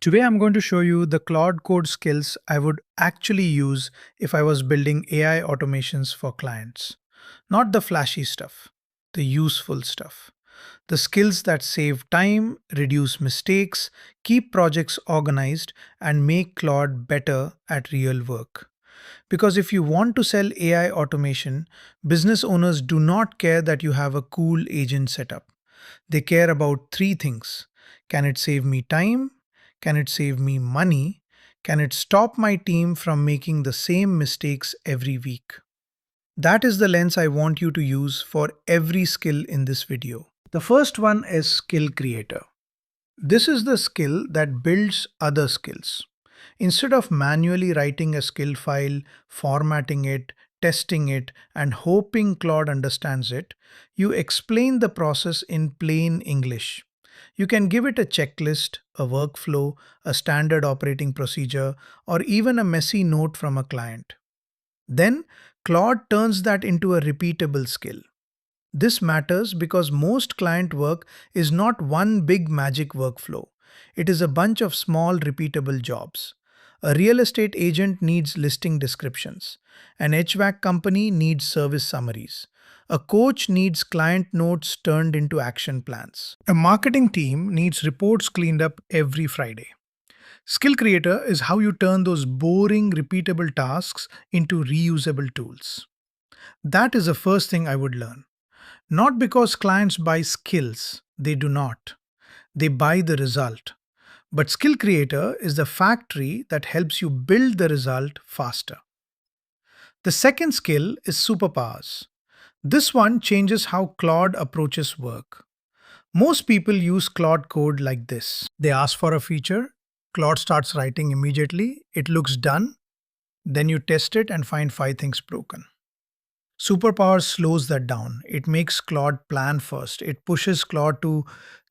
Today I'm going to show you the Claude Code skills I would actually use if I was building AI automations for clients. Not the flashy stuff, the useful stuff. The skills that save time, reduce mistakes, keep projects organized, and make Claude better at real work. Because if you want to sell AI automation, business owners do not care that you have a cool agent setup. They care about three things. Can it save me time? Can it save me money? Can it stop my team from making the same mistakes every week? That is the lens I want you to use for every skill in this video. The first one is skill creator. This is the skill that builds other skills. Instead of manually writing a skill file, formatting it, testing it, and hoping Claude understands it, you explain the process in plain English. You can give it a checklist, a workflow, a standard operating procedure, or even a messy note from a client. Then, Claude turns that into a repeatable skill. This matters because most client work is not one big magic workflow. It is a bunch of small repeatable jobs. A real estate agent needs listing descriptions. An HVAC company needs service summaries. A coach needs client notes turned into action plans. A marketing team needs reports cleaned up every Friday. Skill Creator is how you turn those boring, repeatable tasks into reusable tools. That is the first thing I would learn. Not because clients buy skills, they do not. They buy the result. But Skill Creator is the factory that helps you build the result faster. The second skill is superpowers. This one changes how Claude approaches work. Most people use Claude Code like this. They ask for a feature, Claude starts writing immediately, it looks done, then you test it and find 5 things broken. Superpowers slows that down. It makes Claude plan first. It pushes Claude to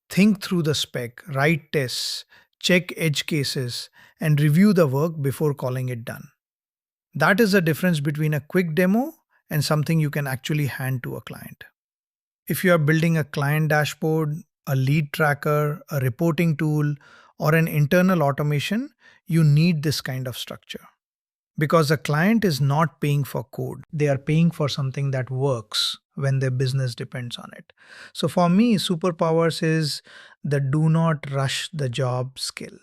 think through the spec, write tests, check edge cases, and review the work before calling it done. That is the difference between a quick demo and something you can actually hand to a client. If you are building a client dashboard, a lead tracker, a reporting tool, or an internal automation, you need this kind of structure. Because the client is not paying for code, they are paying for something that works when their business depends on it. So for me, superpowers is the do not rush the job skill.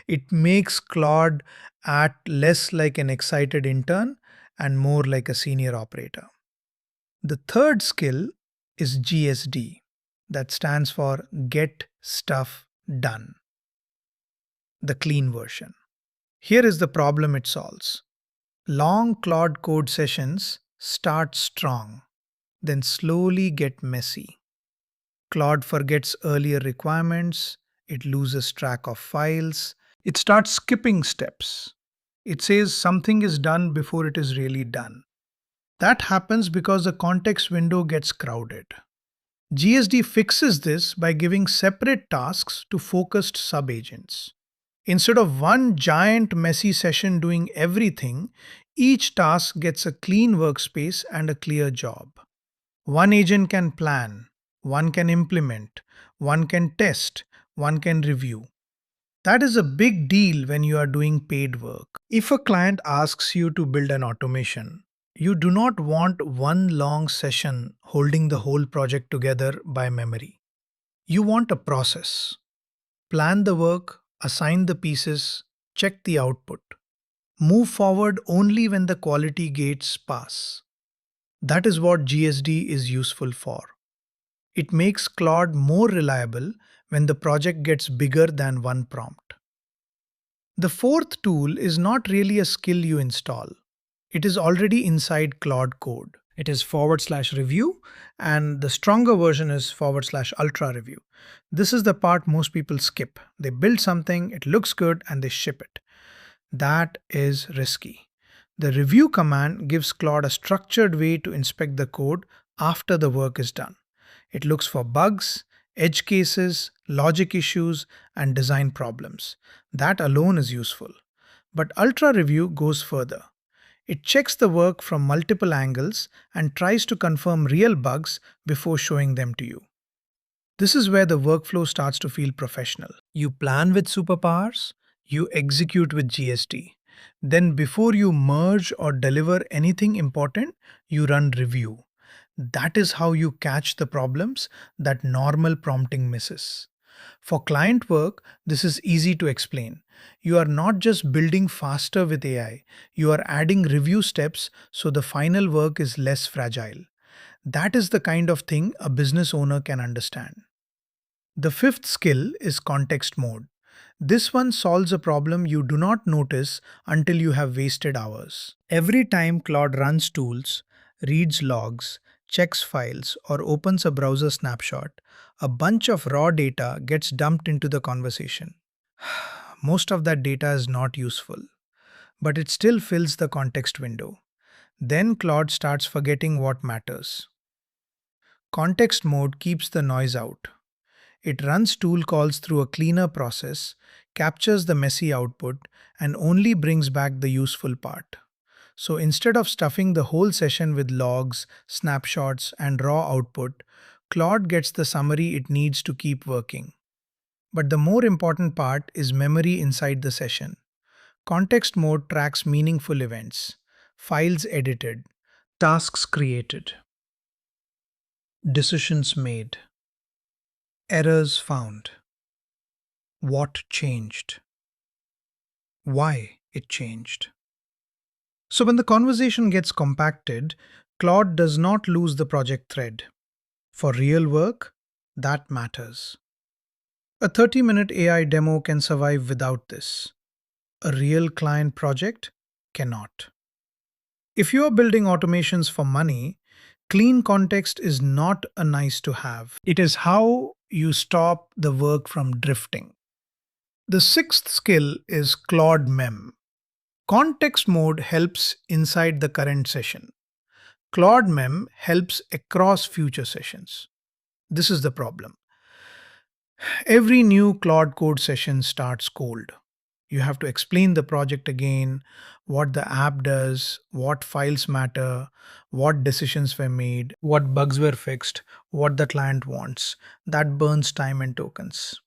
It makes Claude act less like an excited intern and more like a senior operator. The third skill is GSD, that stands for Get Stuff Done, the clean version. Here is the problem it solves. Long Claude Code sessions start strong, then slowly get messy. Claude forgets earlier requirements, it loses track of files, it starts skipping steps. It says something is done before it is really done. That happens because the context window gets crowded. GSD fixes this by giving separate tasks to focused subagents. Instead of one giant messy session doing everything, each task gets a clean workspace and a clear job. One agent can plan, one can implement, one can test, one can review. That is a big deal when you are doing paid work. If a client asks you to build an automation, you do not want one long session holding the whole project together by memory. You want a process. Plan the work, assign the pieces, check the output. Move forward only when the quality gates pass. That is what GSD is useful for. It makes Claude more reliable when the project gets bigger than one prompt. The fourth tool is not really a skill you install. It is already inside Claude Code. It is /review, and the stronger version is /ultra review. This is the part most people skip. They build something, it looks good, and they ship it. That is risky. The review command gives Claude a structured way to inspect the code after the work is done. It looks for bugs, edge cases, logic issues, and design problems. That alone is useful. But Ultra Review goes further. It checks the work from multiple angles and tries to confirm real bugs before showing them to you. This is where the workflow starts to feel professional. You plan with superpowers, you execute with GST. Then, before you merge or deliver anything important, you run review. That is how you catch the problems that normal prompting misses. For client work, this is easy to explain. You are not just building faster with AI, you are adding review steps so the final work is less fragile. That is the kind of thing a business owner can understand. The fifth skill is context mode. This one solves a problem you do not notice until you have wasted hours. Every time Claude runs tools, reads logs, checks files, or opens a browser snapshot, a bunch of raw data gets dumped into the conversation. Most of that data is not useful, but it still fills the context window. Then Claude starts forgetting what matters. Context mode keeps the noise out. It runs tool calls through a cleaner process, captures the messy output, and only brings back the useful part. So instead of stuffing the whole session with logs, snapshots, and raw output, Claude gets the summary it needs to keep working. But the more important part is memory inside the session. Context mode tracks meaningful events, files edited, tasks created, decisions made, errors found, what changed, why it changed. So when the conversation gets compacted, Claude does not lose the project thread. For real work, that matters. A 30-minute AI demo can survive without this. A real client project cannot. If you are building automations for money, clean context is not a nice to have. It is how you stop the work from drifting. The sixth skill is Claude Mem. Context mode helps inside the current session. Claude Mem helps across future sessions. This is the problem. Every new Claude Code session starts cold. You have to explain the project again, what the app does, what files matter, what decisions were made, what bugs were fixed, what the client wants. That burns time and tokens.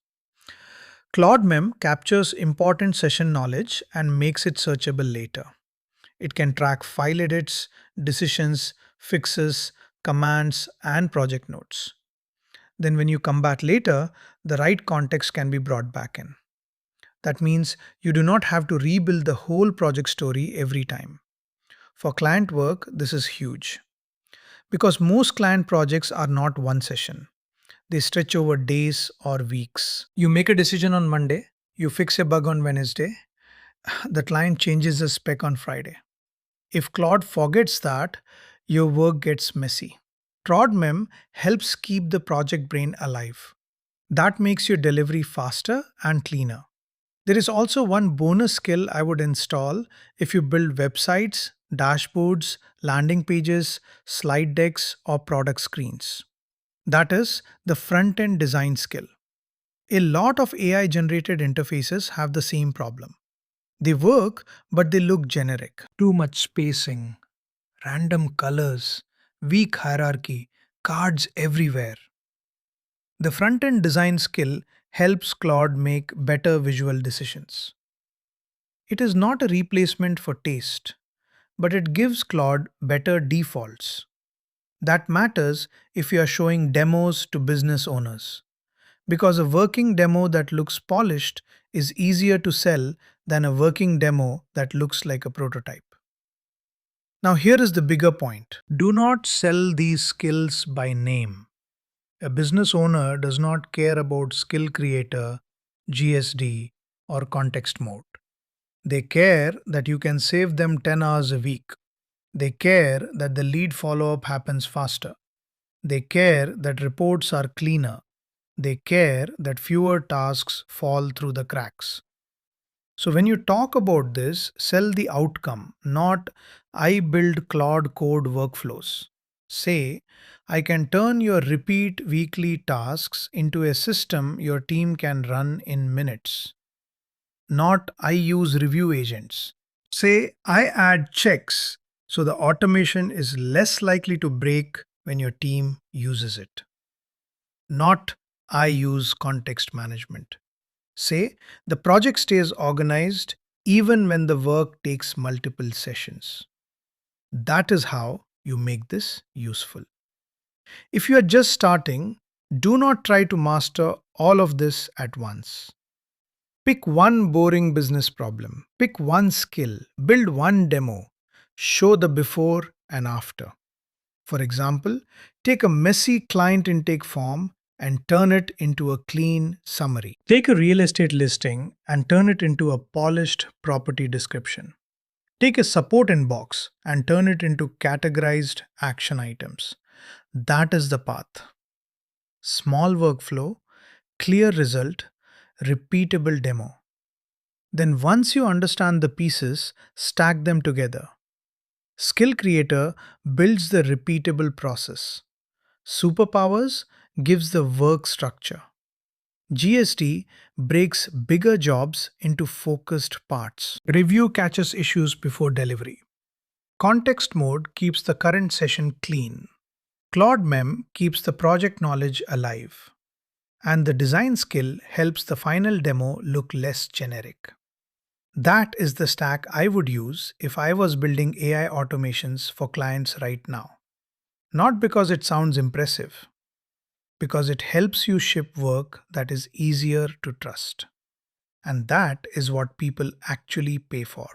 Claude Mem captures important session knowledge and makes it searchable later. It can track file edits, decisions, fixes, commands, and project notes. Then, when you come back later, the right context can be brought back in. That means you do not have to rebuild the whole project story every time. For client work, this is huge. Because most client projects are not one session, they stretch over days or weeks. You make a decision on Monday, you fix a bug on Wednesday, the client changes the spec on Friday. If Claude forgets that, your work gets messy. Claude Mem helps keep the project brain alive. That makes your delivery faster and cleaner. There is also one bonus skill I would install if you build websites, dashboards, landing pages, slide decks, or product screens. That is the front end design skill. A lot of AI generated interfaces have the same problem. They work, but they look generic. Too much spacing, random colors, weak hierarchy, cards everywhere. The front end design skill helps Claude make better visual decisions. It is not a replacement for taste, but it gives Claude better defaults. That matters if you are showing demos to business owners, because a working demo that looks polished is easier to sell than a working demo that looks like a prototype. Now, here is the bigger point. Do not sell these skills by name. A business owner does not care about skill creator, GSD, or context mode. They care that you can save them 10 hours a week. They care that the lead follow up happens faster. They care that reports are cleaner. They care that fewer tasks fall through the cracks. So when you talk about this, sell the outcome, not I build Claude Code workflows. Say, I can turn your repeat weekly tasks into a system your team can run in minutes. Not I use review agents. Say, I add checks so the automation is less likely to break when your team uses it. Not I use context management. Say, the project stays organized even when the work takes multiple sessions. That is how you make this useful. If you are just starting, do not try to master all of this at once. Pick one boring business problem, pick one skill, build one demo, show the before and after. For example, take a messy client intake form and turn it into a clean summary. Take a real estate listing and turn it into a polished property description. Take a support inbox and turn it into categorized action items. That is the path. Small workflow, clear result, repeatable demo. Then once you understand the pieces, stack them together. Skill Creator builds the repeatable process. Superpowers gives the work structure. GST breaks bigger jobs into focused parts. Review catches issues before delivery. Context mode keeps the current session clean. Claude Mem keeps the project knowledge alive. And the design skill helps the final demo look less generic. That is the stack I would use if I was building AI automations for clients right now. Not because it sounds impressive, because it helps you ship work that is easier to trust. And that is what people actually pay for.